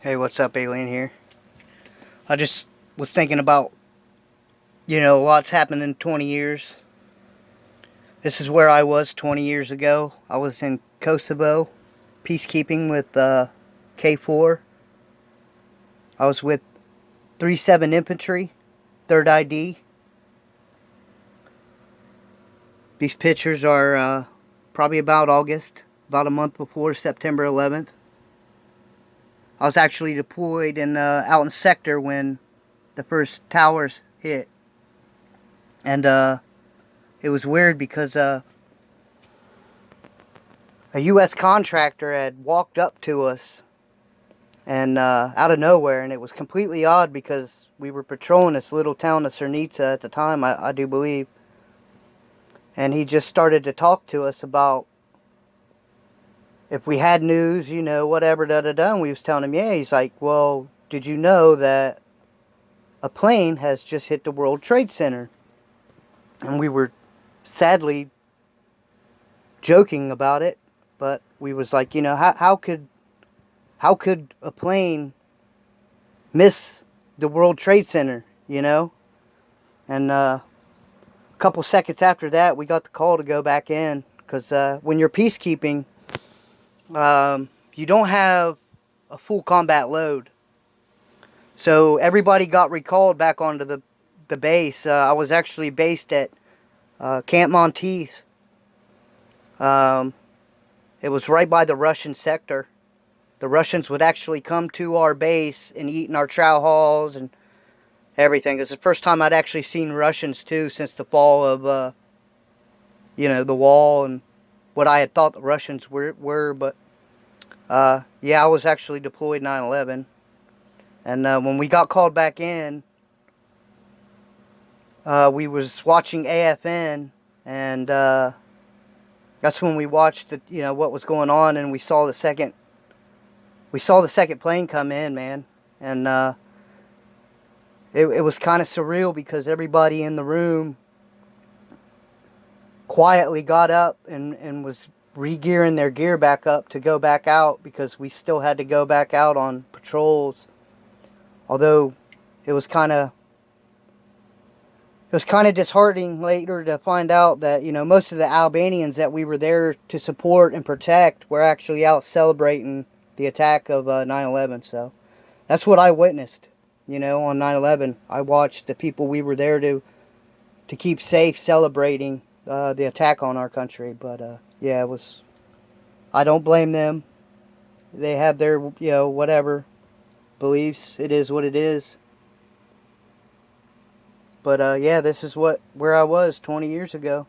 Hey, what's up, Alien here? I just was thinking about, a lot's happened in 20 years. This is where I was 20 years ago. I was in Kosovo, peacekeeping with KFOR. I was with 37 Infantry, 3rd ID. These pictures are probably about August, about a month before September 11th. I was actually deployed out in sector when the first towers hit. And it was weird because a U.S. contractor had walked up to us and out of nowhere, and it was completely odd because we were patrolling this little town of Cernica at the time, I do believe, and he just started to talk to us about if we had news, whatever, da-da-da, and we was telling him, yeah. He's like, well, did you know that a plane has just hit the World Trade Center? And we were sadly joking about it, but we was like, how could a plane miss the World Trade Center, And a couple seconds after that, we got the call to go back in. Because when you're peacekeeping, you don't have a full combat load. So everybody got recalled back onto the base. I was actually based at Camp Monteith. It was right by the Russian sector. The Russians would actually come to our base and eat in our chow halls and everything. It was the first time I'd actually seen Russians, too, since the fall of, the wall and what I had thought the Russians were. But, yeah, I was actually deployed 9/11. And when we got called back in, we was watching AFN, and that's when we watched, what was going on, and we saw the second plane come in, man. And it was kind of surreal because everybody in the room quietly got up and was re-gearing their gear back up to go back out because we still had to go back out on patrols. Although it was kind of disheartening later to find out that, most of the Albanians that we were there to support and protect were actually out celebrating the attack of 9/11. So that's what I witnessed, on 9/11. I watched the people we were there to keep safe celebrating the attack on our country. But, yeah, it was... I don't blame them. They have their, whatever beliefs. It is what it is. But, yeah, this is where I was 20 years ago.